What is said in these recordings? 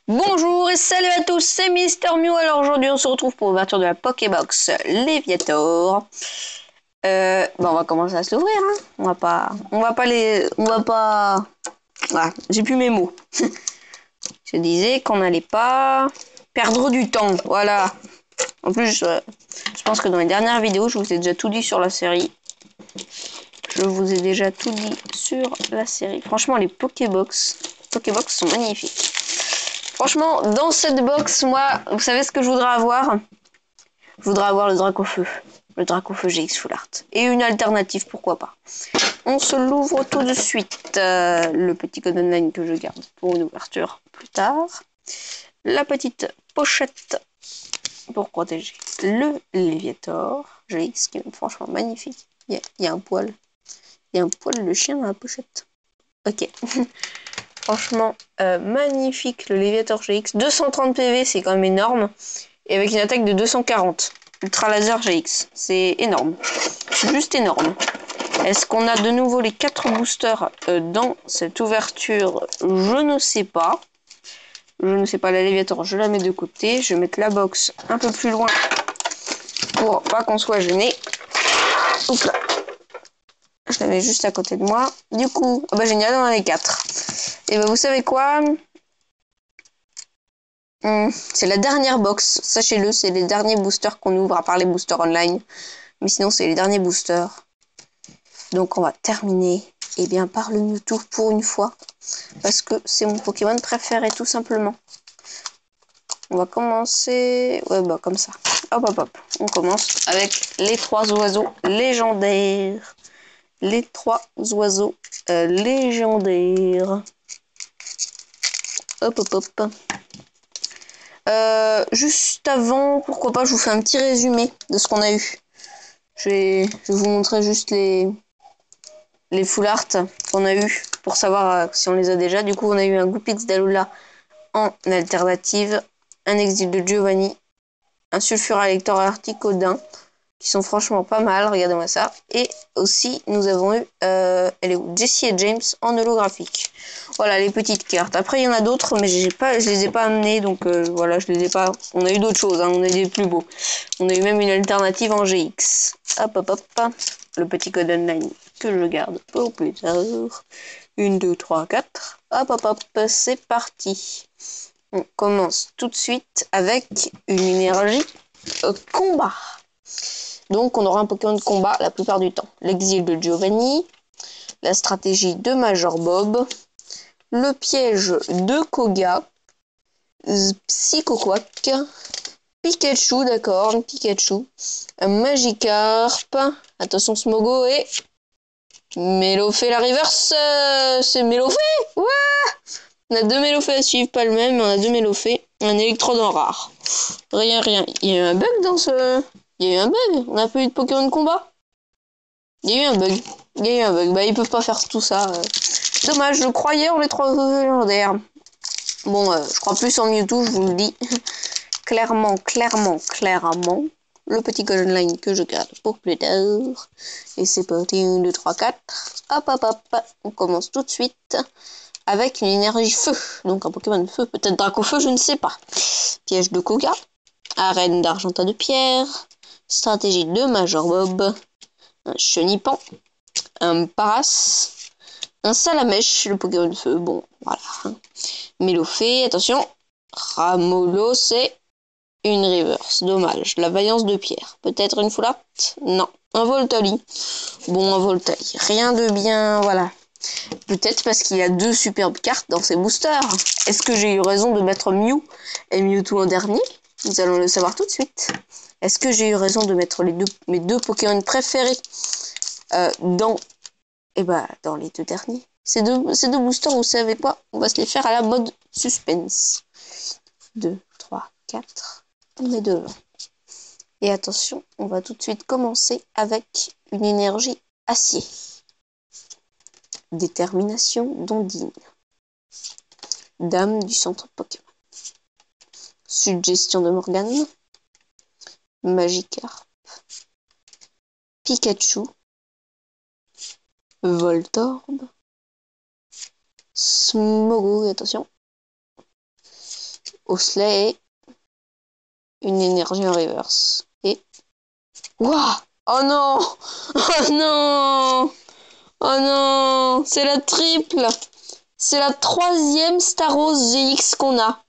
Bonjour et salut à tous, c'est Mister Mew. Alors aujourd'hui on se retrouve pour l'ouverture de la Pokébox Léviator. On va commencer à se l'ouvrir. Hein. Voilà, j'ai plus mes mots. Je disais qu'on n'allait pas perdre du temps. Voilà. En plus, je pense que dans les dernières vidéos, je vous ai déjà tout dit sur la série. Franchement, les Pokébox sont magnifiques. Franchement, dans cette box, moi, vous savez ce que je voudrais avoir? Je voudrais avoir le Dracofeu. Le Dracofeu GX Full Art. Et une alternative, pourquoi pas. On se l'ouvre tout de suite. Le petit code online que je garde pour une ouverture plus tard. La petite pochette pour protéger le Léviator GX, qui est franchement magnifique. Il y a un poil. Il y a un poil de chien dans la pochette. Ok. Franchement, magnifique le Léviator GX. 230 PV, c'est quand même énorme. Et avec une attaque de 240. Ultra Laser GX. C'est énorme. Juste énorme. Est-ce qu'on a de nouveau les 4 boosters dans cette ouverture? Je ne sais pas. Je ne sais pas, la Léviator, je la mets de côté. Je vais mettre la box un peu plus loin pour pas qu'on soit gêné. Oups là. Je la mets juste à côté de moi. Du coup, génial, on en a les 4. Et vous savez quoi? C'est la dernière box, sachez-le, c'est les derniers boosters qu'on ouvre, à part les boosters online. Mais sinon, c'est les derniers boosters. Donc, on va terminer par le Mewtwo pour une fois. Parce que c'est mon Pokémon préféré, tout simplement. On va commencer... comme ça. Hop. On commence avec les 3 oiseaux légendaires. Les 3 oiseaux légendaires. Hop. Juste avant, pourquoi pas, je vous fais un petit résumé de ce qu'on a eu. Je vais vous montrer juste les full art qu'on a eu pour savoir si on les a déjà. Du coup, on a eu un Goupix d'Alola en alternative, un exil de Giovanni, un Sulfura Lector Articodin, qui sont franchement pas mal, regardez-moi ça. Et aussi, nous avons eu Jessie et James en holographique. Voilà, les petites cartes. Après, il y en a d'autres, mais je les ai pas amenées, donc voilà, je les ai pas... On a eu d'autres choses, hein, on a eu des plus beaux. On a eu même une alternative en GX. Hop. Le petit code online que je garde pour plus tard. 1, 2, 3, 4. Hop, c'est parti. On commence tout de suite avec une énergie combat. Donc, on aura un Pokémon de combat la plupart du temps. L'exil de Giovanni, la stratégie de Major Bob, le piège de Koga, Psychoquack, Pikachu, d'accord, Pikachu, un Magikarp, attention Smogo et Mélofée la reverse, c'est Mélofée, ouais. On a 2 Mélofées à suivre, pas le même, on a 2 Mélofées, un Électrodon rare. Rien, il y a eu un bug dans ce... Il y a eu un bug, on n'a pas eu de Pokémon de combat. Il y a eu un bug. Ils peuvent pas faire tout ça. Dommage, je croyais en les 3 légendaires. Bon, je crois plus en Mewtwo, je vous le dis. clairement. Le petit code online que je garde pour plus tard. Et c'est parti, 1, 2, 3, 4. Hop. On commence tout de suite avec une énergie feu. Donc un Pokémon de feu, peut-être Dracofeu, je ne sais pas. Piège de Koga. Arène d'Argenta de pierre. Stratégie de Major Bob. Un Chenipan. Un Paras. Un Salamèche, le Pokémon de feu. Bon, voilà. Mélofée, attention. Ramolo, c'est une reverse. Dommage. La vaillance de pierre. Peut-être une full art? Non. Un Voltali. Bon, un Voltali. Rien de bien, voilà. Peut-être parce qu'il y a 2 superbes cartes dans ces boosters. Est-ce que j'ai eu raison de mettre Mew et Mewtwo en dernier? Nous allons le savoir tout de suite. Est-ce que j'ai eu raison de mettre mes 2 Pokémon préférés dans les 2 derniers? Ces deux boosters, vous savez quoi? On va se les faire à la mode suspense. 2, 3, 4. On est devant. Et attention, on va tout de suite commencer avec une énergie acier. Détermination d'Ondine. Dame du centre Pokémon. Suggestion de Morgane. Magikarp. Pikachu. Voltorb. Smogo, attention. Osley et une énergie en reverse. Et... Waouh! Oh non! Oh non! Oh non! C'est la triple! C'est la 3e Staros GX qu'on a.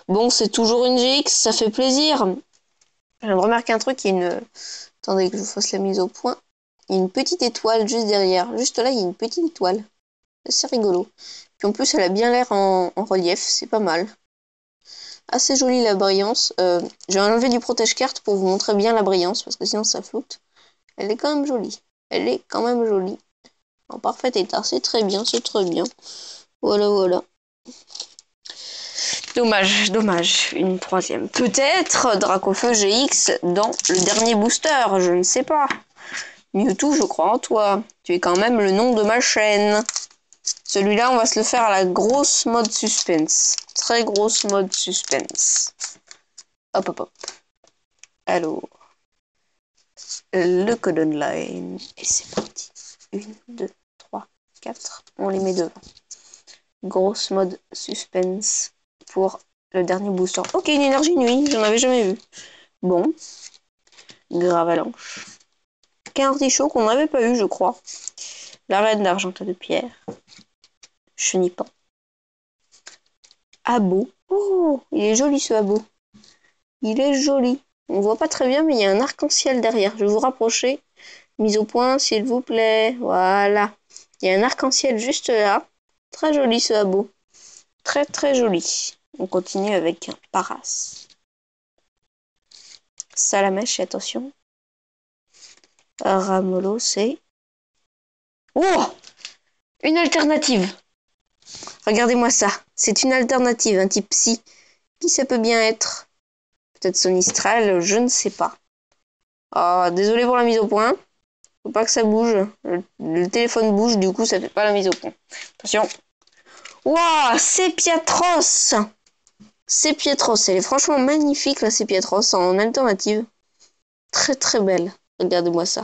Bon, c'est toujours une GX, ça fait plaisir. Je viens de remarquer un truc, il y a une... Attendez que je fasse la mise au point. Il y a une petite étoile juste derrière. Juste là, il y a une petite étoile. C'est rigolo. Puis en plus, elle a bien l'air en relief, c'est pas mal. Assez jolie la brillance. Je vais enlever du protège-carte pour vous montrer bien la brillance, parce que sinon ça floute. Elle est quand même jolie. Elle est quand même jolie. En parfait état, c'est très bien, c'est très bien. Voilà, voilà. Dommage, dommage. Une 3e. Peut-être Dracofeu GX dans le dernier booster, je ne sais pas. Mewtwo, je crois en toi. Tu es quand même le nom de ma chaîne. Celui-là, on va se le faire à la grosse mode suspense. Très grosse mode suspense. Hop, hop, hop. Alors, le code online. Et c'est parti. 1, 2, 3, 4. On les met devant. Grosse mode suspense pour le dernier booster. Ok, une énergie nuit. J'en avais jamais vu. Bon. Gravalanche. Qu'un artichaut qu'on n'avait pas eu, je crois. La reine d'argentat de pierre. Chenipan. Abo. Oh, il est joli ce abo. Il est joli. On voit pas très bien, mais il y a un arc-en-ciel derrière. Je vais vous rapprocher. Mise au point, s'il vous plaît. Voilà. Il y a un arc-en-ciel juste là. Très joli ce abo. Très très joli. On continue avec un Paras. Salamèche, attention. Ramolo, c'est... Oh! Une alternative. Regardez-moi ça. C'est une alternative, un type psy. Qui ça peut bien être? Peut-être Sonistral, je ne sais pas. Oh, désolé pour la mise au point. Faut pas que ça bouge. Le téléphone bouge, du coup, ça fait pas la mise au point. Attention. Waouh, c'est Pietros. C'est Pietros. Elle est franchement magnifique, là, c'est Pietros en alternative. Très, très belle. Regardez-moi ça.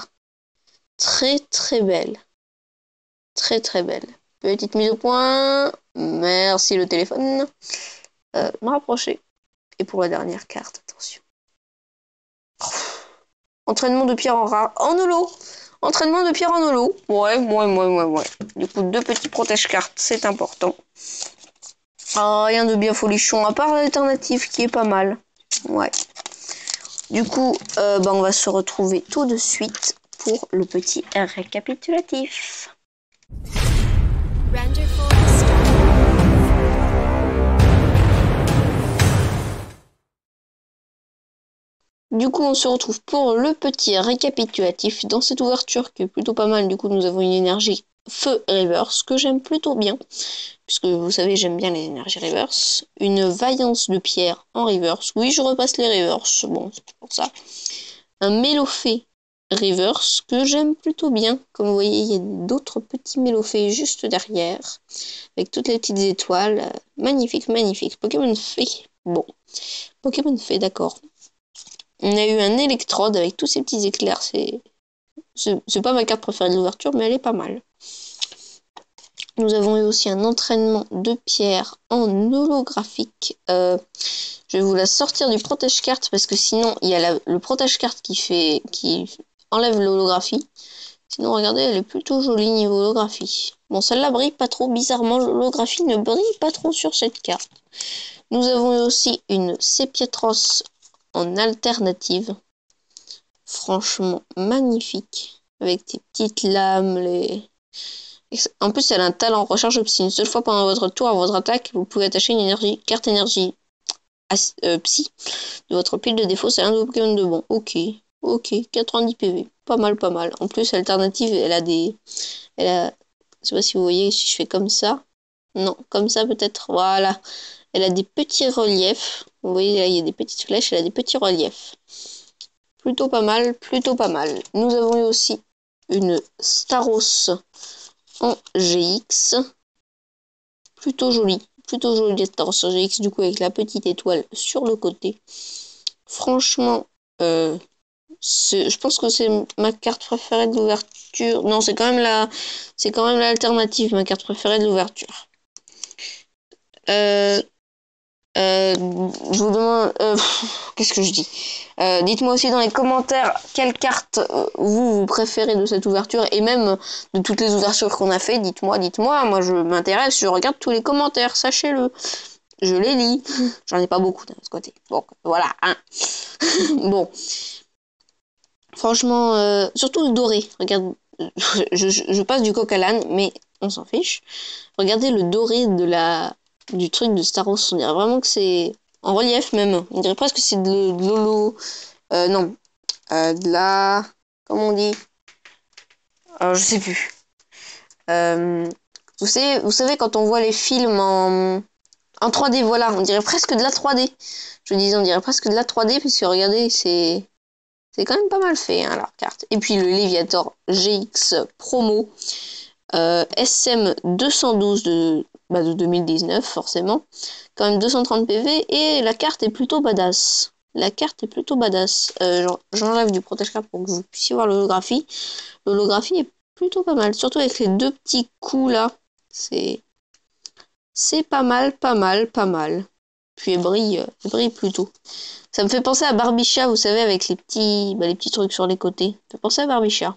Très, très belle. Très, très belle. Petite mise au point. Merci, le téléphone. Me rapprocher. Et pour la dernière carte, attention. Entraînement de pierre en rare. En holo. Entraînement de pierre en holo. Ouais. Du coup, 2 petits protège-cartes, c'est important. Ah, rien de bien folichon, à part l'alternative qui est pas mal. Ouais. Du coup, on va se retrouver tout de suite pour le petit récapitulatif. Du coup, on se retrouve pour le petit récapitulatif. Dans cette ouverture qui est plutôt pas mal, du coup, nous avons une énergie feu reverse que j'aime plutôt bien. Puisque vous savez, j'aime bien les énergies reverse. Une vaillance de pierre en reverse. Oui, je repasse les reverse. Bon, c'est pour ça. Un Mélofée reverse que j'aime plutôt bien. Comme vous voyez, il y a d'autres petits Mélofées juste derrière. Avec toutes les petites étoiles. Magnifique, magnifique. Pokémon Fée. Bon. Pokémon Fée, d'accord. On a eu un électrode avec tous ces petits éclairs. C'est pas ma carte préférée de l'ouverture, mais elle est pas mal. Nous avons eu aussi un entraînement de pierre en holographique. Je vais vous la sortir du protège-carte parce que sinon il y a le protège-carte qui enlève l'holographie. Sinon regardez, elle est plutôt jolie niveau holographie. Bon, celle-là brille pas trop. Bizarrement, l'holographie ne brille pas trop sur cette carte. Nous avons eu aussi une Pietros en alternative. Franchement magnifique. Avec des petites lames, En plus, elle a un talent recharge psy. Une seule fois pendant votre tour à votre attaque, vous pouvez attacher une carte énergie psy de votre pile de défaut. C'est un de vos Pokémon de bon. Ok, 90 PV. Pas mal, pas mal. En plus, alternative, elle a des... Je sais pas si vous voyez, si je fais comme ça. Non, comme ça peut-être. Voilà. Elle a des petits reliefs. Vous voyez, là, il y a des petites flèches. Elle a des petits reliefs. Plutôt pas mal, plutôt pas mal. Nous avons eu aussi une Staros en GX. Plutôt jolie Staros en GX, du coup avec la petite étoile sur le côté. Franchement, je pense que c'est ma carte préférée de l'ouverture. Non, c'est quand même l'alternative, ma carte préférée de l'ouverture. qu'est-ce que je dis? Dites-moi aussi dans les commentaires quelle carte vous préférez de cette ouverture et même de toutes les ouvertures qu'on a fait. Dites-moi. Moi, je m'intéresse, je regarde tous les commentaires, sachez-le. Je les lis. J'en ai pas beaucoup de ce côté. Donc, voilà. Hein. Bon. Franchement, surtout le doré. Regarde, je passe du coq à l'âne, mais on s'en fiche. Regardez le doré du truc de Star Wars. On dirait vraiment que c'est en relief même. On dirait presque que c'est de l'holo. Non. De la... Comment on dit? Je sais plus. Vous savez, quand on voit les films en 3D, voilà. On dirait presque de la 3D. Je disais, on dirait presque de la 3D, parce que regardez, c'est quand même pas mal fait, hein, leur carte. Et puis le Léviator GX Promo SM212 de 2019, forcément. Quand même 230 PV, et la carte est plutôt badass. J'enlève du protège-carte pour que vous puissiez voir l'holographie. L'holographie est plutôt pas mal, surtout avec les deux petits coups là. C'est pas mal. Puis elle brille plutôt. Ça me fait penser à Barbichat, vous savez, avec les petits trucs sur les côtés. Ça fait penser à Barbichat.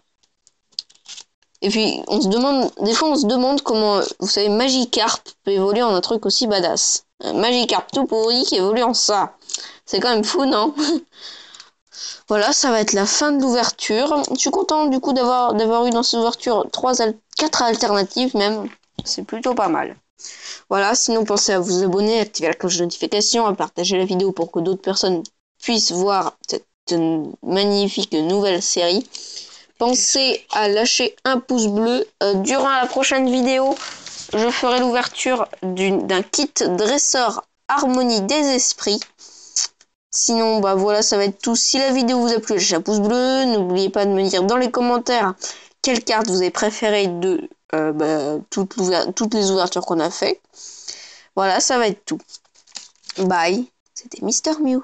Et puis, des fois, on se demande comment, vous savez, Magikarp peut évoluer en un truc aussi badass. Un Magikarp tout pourri qui évolue en ça. C'est quand même fou, non? Voilà, ça va être la fin de l'ouverture. Je suis content, du coup, d'avoir eu dans cette ouverture 4 alternatives même. C'est plutôt pas mal. Voilà, sinon pensez à vous abonner, à activer la cloche de notification, à partager la vidéo pour que d'autres personnes puissent voir cette magnifique nouvelle série. Pensez à lâcher un pouce bleu. Durant la prochaine vidéo, je ferai l'ouverture d'un kit dresseur harmonie des esprits. Sinon, voilà, ça va être tout. Si la vidéo vous a plu, lâchez un pouce bleu. N'oubliez pas de me dire dans les commentaires quelle carte vous avez préférée de toutes les ouvertures qu'on a fait. Voilà, ça va être tout. Bye. C'était Mister Mew.